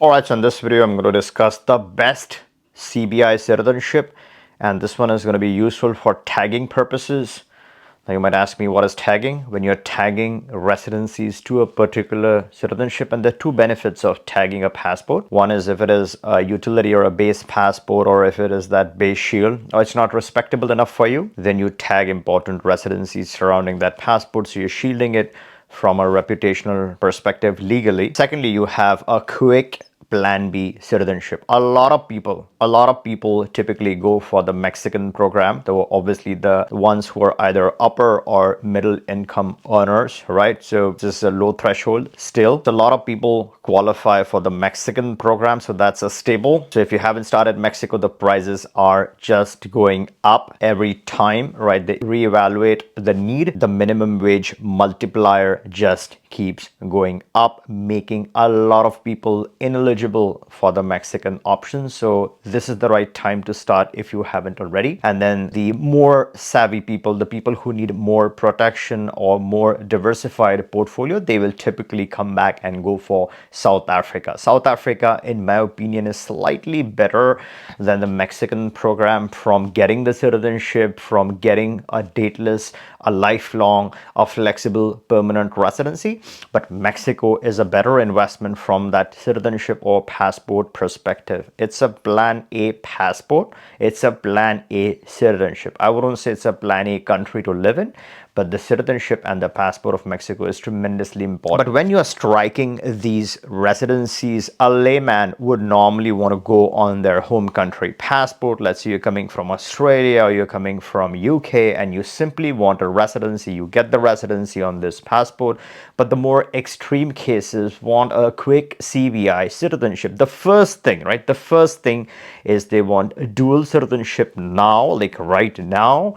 Alright, so in this video, I'm going to discuss the best CBI citizenship, and this one is going to be useful for tagging purposes. Now, you might ask me, what is tagging? When you're tagging residencies to a particular citizenship, and there are two benefits of tagging a passport. One is if it is a utility or a base passport, or if it is that base shield, or it's not respectable enough for you, then you tag important residencies surrounding that passport, so you're shielding it from a reputational perspective legally. Secondly, you have a quick Plan B citizenship. A lot of people typically go for the Mexican program. Though obviously the ones who are either upper or middle income earners, right? So this is a low threshold still. So a lot of people qualify for the Mexican program. So that's a stable. So if you haven't started Mexico, the prices are just going up every time, right? They reevaluate the need. The minimum wage multiplier just keeps going up, making a lot of people ineligible for the Mexican option. So this is the right time to start if you haven't already. And then the more savvy people, the people who need more protection or more diversified portfolio, they will typically come back and go for South Africa. South Africa, in my opinion, is slightly better than the Mexican program from getting the citizenship, from getting a dateless, a lifelong, a flexible permanent residency. But Mexico is a better investment from that citizenship or passport perspective. It's a plan A passport. It's a plan A citizenship. I wouldn't say it's a plan A country to live in, but the citizenship and the passport of Mexico is tremendously important. But when you are striking these residencies, a layman would normally want to go on their home country passport. Let's say you're coming from Australia or you're coming from UK and you simply want a residency. You get the residency on this passport. But the more extreme cases want a quick CBI citizenship. The first thing, right? The first thing is they want dual citizenship now, like right now.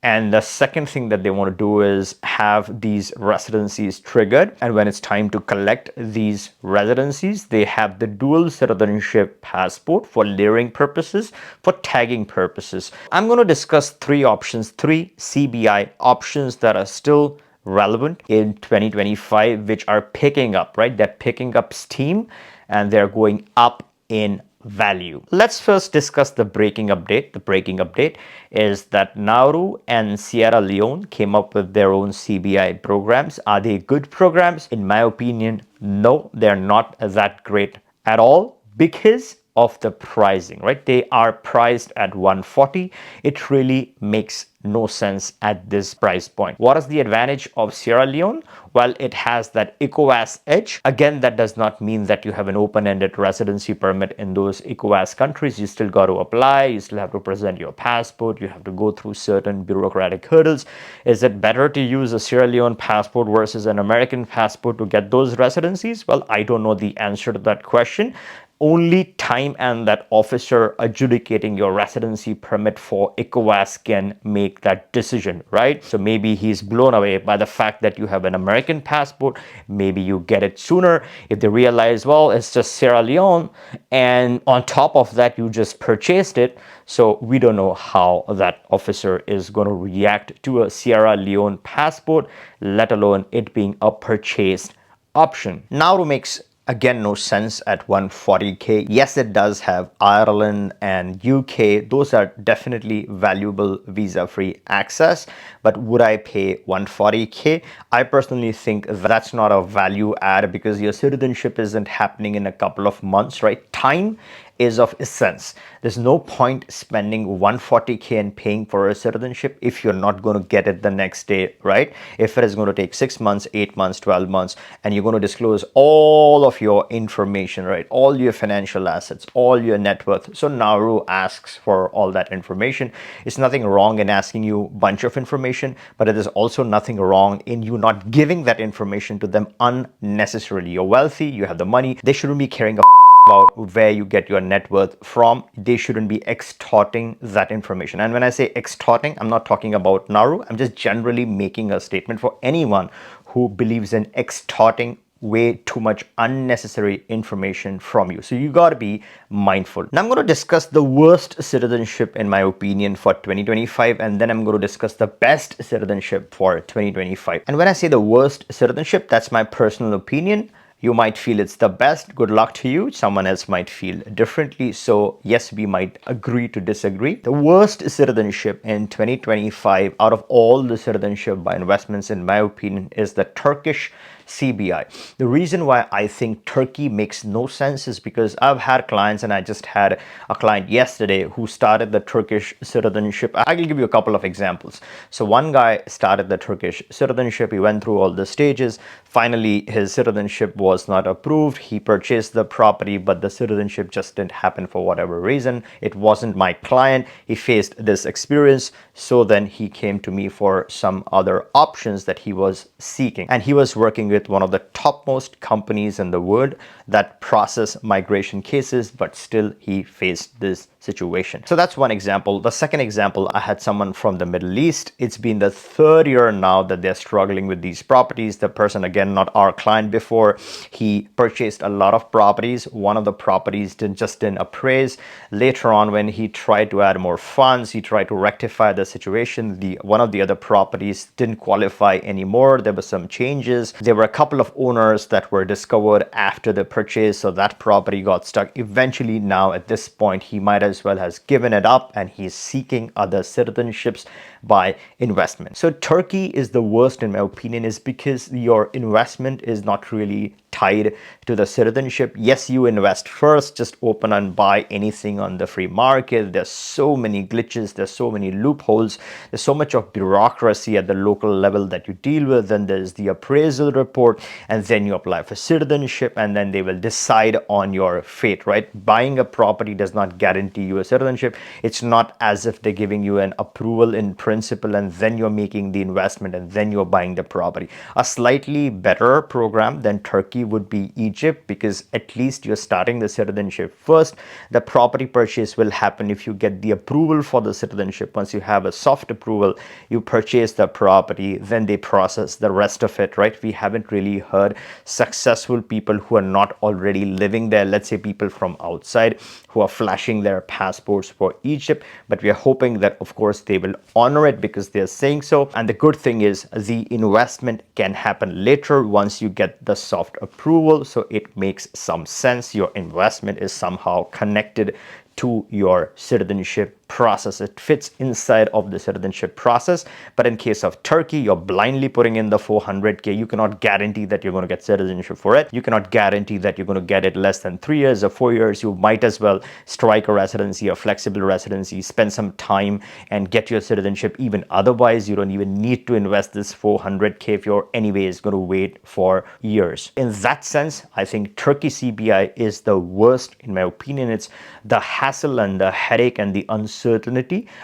And the second thing that they want to do is have these residencies triggered. And when it's time to collect these residencies, they have the dual citizenship passport for layering purposes, for tagging purposes. I'm going to discuss three options, three CBI options that are still relevant in 2025, which are picking up, right? They're picking up steam and they're going up in value. Let's first discuss the breaking update. The breaking update is that Nauru and Sierra Leone came up with their own CBI programs. Are they good programs? In my opinion, no, they're not that great at all because of the pricing, right? They are priced at 140. It really makes no sense at this price point. What is the advantage of Sierra Leone? Well, it has that ECOWAS edge. Again, that does not mean that you have an open-ended residency permit in those ECOWAS countries. You still got to apply. You still have to present your passport. You have to go through certain bureaucratic hurdles. Is it better to use a Sierra Leone passport versus an American passport to get those residencies? Well, I don't know the answer to that question. Only time and that officer adjudicating your residency permit for ECOWAS can make that decision, right? So maybe he's blown away by the fact that you have an American passport. Maybe you get it sooner. If they realize, well, it's just Sierra Leone, and on top of that, you just purchased it. So we don't know how that officer is going to react to a Sierra Leone passport, let alone it being a purchased option. Nauru makes again no sense at 140k. Yes, it does have Ireland and UK. Those are definitely valuable visa-free access. But would I pay 140k? I personally think that's not a value add because your citizenship isn't happening in a couple of months, right? Time is of essence. There's no point spending 140k and paying for a citizenship if you're not going to get it the next day, right? If it is going to take 6 months, 8 months, 12 months, and you're going to disclose all of your information, right? All your financial assets, all your net worth. So Nauru asks for all that information. It's nothing wrong in asking you a bunch of information, but it is also nothing wrong in you not giving that information to them unnecessarily. You're wealthy, you have the money. They shouldn't be caring about where you get your net worth from. They shouldn't be extorting that information. And when I say extorting, I'm not talking about Nauru. I'm just generally making a statement for anyone who believes in extorting way too much unnecessary information from you. So you got to be mindful. Now I'm going to discuss the worst citizenship in my opinion for 2025, and then I'm going to discuss the best citizenship for 2025. And when I say the worst citizenship, that's my personal opinion. You might feel it's the best. Good luck to you. Someone else might feel differently. So yes, we might agree to disagree. The worst citizenship in 2025 out of all the citizenship by investments, in my opinion, is the Turkish CBI. The reason why I think Turkey makes no sense is because I've had clients, and I just had a client yesterday who started the Turkish citizenship. I will give you a couple of examples. So one guy started the Turkish citizenship. He went through all the stages. Finally, his citizenship was not approved. He purchased the property, but the citizenship just didn't happen for whatever reason. It wasn't my client. He faced this experience. So then he came to me for some other options that he was seeking. And he was working with one of the topmost companies in the world that process migration cases, but still he faced this situation. So that's one example. The second example, I had someone from the Middle East. It's been the third year now that they're struggling with these properties. The person, again, not our client before, he purchased a lot of properties. One of the properties just didn't appraise. Later on, when he tried to add more funds, he tried to rectify the situation. One of the other properties didn't qualify anymore. There were some changes. There were a couple of owners that were discovered after the purchase, so that property got stuck. Eventually, now at this point, he might as well has given it up, and he's seeking other citizenships by investment. So Turkey is the worst, in my opinion, is because your investment is not really tied to the citizenship. Yes, you invest first, just open and buy anything on the free market. There's so many glitches, there's so many loopholes, there's so much of bureaucracy at the local level that you deal with. Then there's the appraisal report, and then you apply for citizenship, and then they will decide on your fate, right? Buying a property does not guarantee you a citizenship. It's not as if they're giving you an approval in principle and then you're making the investment and then you're buying the property. A slightly better program than Turkey would be Egypt, because at least you're starting the citizenship first. The property purchase will happen if you get the approval for the citizenship. Once you have a soft approval, you purchase the property, then they process the rest of it, right? We haven't really heard successful people who are not already living there, let's say people from outside who are flashing their passports for Egypt, but we are hoping that of course they will honor it because they're saying so. And the good thing is the investment can happen later once you get the soft approval, so it makes some sense. Your investment is somehow connected to your citizenship process. It fits inside of the citizenship process. But in case of Turkey, you're blindly putting in the 400k. You cannot guarantee that you're going to get citizenship for it. You cannot guarantee that you're going to get it less than 3 years or 4 years. You might as well strike a residency, a flexible residency, spend some time and get your citizenship. Even otherwise, you don't even need to invest this 400k if you're anyways going to wait for years. In that sense, I think Turkey CBI is the worst, in my opinion. It's the hassle and the headache and the uncertainty.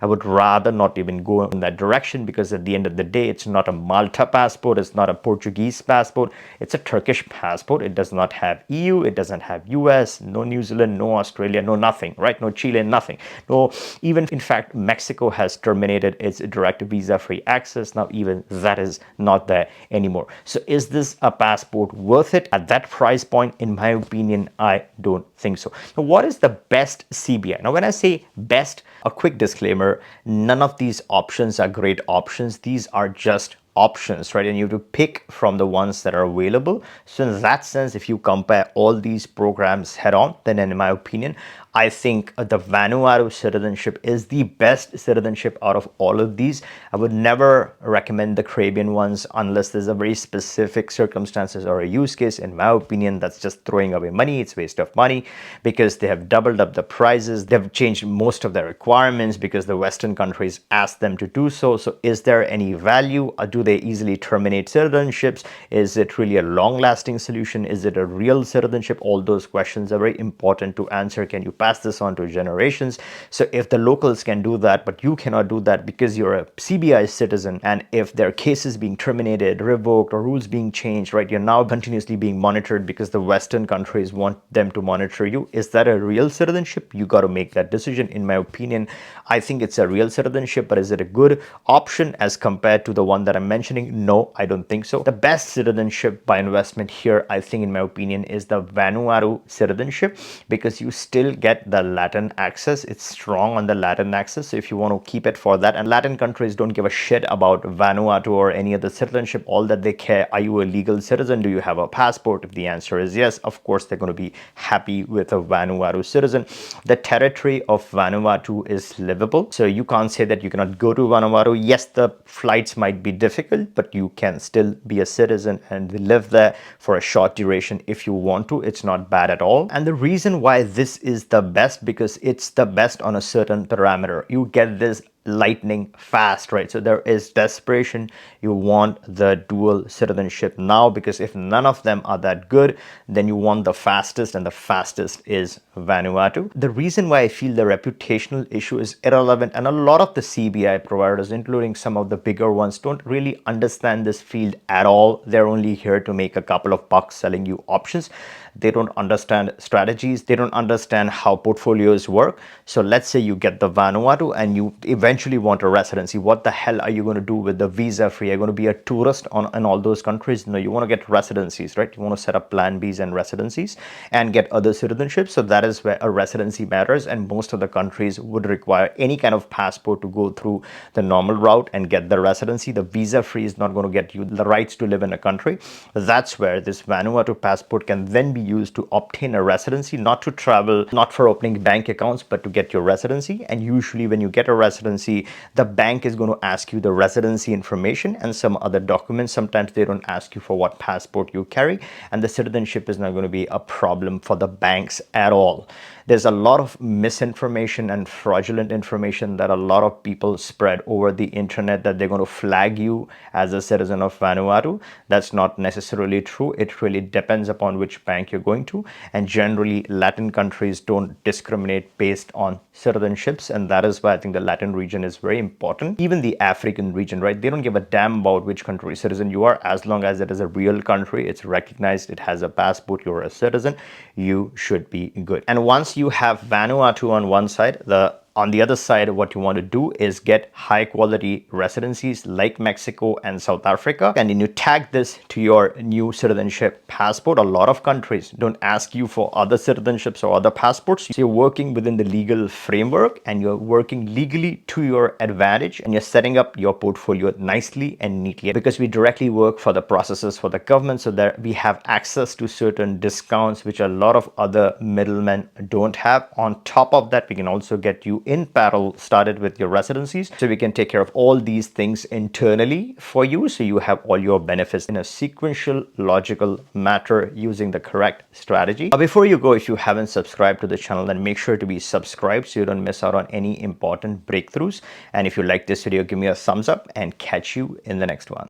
I would rather not even go in that direction, because at the end of the day, it's not a Malta passport, it's not a Portuguese passport, it's a Turkish passport. It does not have EU, it doesn't have US, no New Zealand, no Australia, no nothing, right? No Chile, nothing. No, even in fact, Mexico has terminated its direct visa-free access. Now even that is not there anymore. So is this a passport worth it at that price point? In my opinion, I don't think so. Now, what is the best CBI? Now, when I say best, a quick disclaimer, none of these options are great options. These are just options, right? And you have to pick from the ones that are available. So in that sense, if you compare all these programs head on, then in my opinion, I think the Vanuatu citizenship is the best citizenship out of all of these. I would never recommend the Caribbean ones unless there's a very specific circumstances or a use case. In my opinion, that's just throwing away money. It's waste of money because they have doubled up the prices. They've changed most of their requirements because the Western countries asked them to do so. So is there any value? Do they easily terminate citizenships? Is it really a long-lasting solution? Is it a real citizenship? All those questions are very important to answer. Can you pass this on to generations? So if the locals can do that, but you cannot do that because you're a CBI citizen, and if their cases being terminated, revoked, or rules being changed, right, you're now continuously being monitored because the Western countries want them to monitor you. Is that a real citizenship? You got to make that decision. In my opinion, I think it's a real citizenship, but is it a good option as compared to the one that I mentioning? No, I don't think so. The best citizenship by investment here, I think, in my opinion, is the Vanuatu citizenship, because you still get the Latin access. It's strong on the Latin access. So if you want to keep it for that, and Latin countries don't give a shit about Vanuatu or any other citizenship. All that they care, are you a legal citizen? Do you have a passport? If the answer is yes, of course, they're going to be happy with a Vanuatu citizen. The territory of Vanuatu is livable. So you can't say that you cannot go to Vanuatu. Yes, the flights might be difficult, but you can still be a citizen and live there for a short duration if you want to. It's not bad at all. And the reason why this is the best, because it's the best on a certain parameter. You get this lightning fast, right? So there is desperation. You want the dual citizenship now, because if none of them are that good, then you want the fastest, and the fastest is Vanuatu. The reason why I feel the reputational issue is irrelevant, and a lot of the CBI providers, including some of the bigger ones, don't really understand this field at all. They're only here to make a couple of bucks selling you options. They don't understand strategies. They don't understand how portfolios work. So let's say you get the Vanuatu and you eventually want a residency. What the hell are you going to do with the visa free? Are you going to be a tourist in all those countries? No, you want to get residencies, right? You want to set up plan Bs and residencies and get other citizenships. So that is where a residency matters. And most of the countries would require any kind of passport to go through the normal route and get the residency. The visa free is not going to get you the rights to live in a country. That's where this Vanuatu passport can then be used to obtain a residency, not to travel, not for opening bank accounts, but to get your residency. And usually when you get a residency, the bank is going to ask you the residency information and some other documents. Sometimes they don't ask you for what passport you carry, and the citizenship is not going to be a problem for the banks at all. There's a lot of misinformation and fraudulent information that a lot of people spread over the internet, that they're going to flag you as a citizen of Vanuatu. That's not necessarily true. It really depends upon which bank you're going to. And generally, Latin countries don't discriminate based on citizenships. And that is why I think the Latin region is very important. Even the African region, right? They don't give a damn about which country citizen you are. As long as it is a real country, it's recognized, it has a passport, you're a citizen, you should be good. And once you have Vanuatu on one side, on the other side, what you want to do is get high quality residencies like Mexico and South Africa. And then you tag this to your new citizenship passport. A lot of countries don't ask you for other citizenships or other passports. So you're working within the legal framework and you're working legally to your advantage, and you're setting up your portfolio nicely and neatly, because we directly work for the processes for the government, so that we have access to certain discounts which a lot of other middlemen don't have. On top of that, we can also get you in parallel started with your residencies, so we can take care of all these things internally for you, so you have all your benefits in a sequential, logical matter using the correct strategy. Before you go, if you haven't subscribed to the channel, then make sure to be subscribed so you don't miss out on any important breakthroughs. And if you like this video, give me a thumbs up, and catch you in the next one.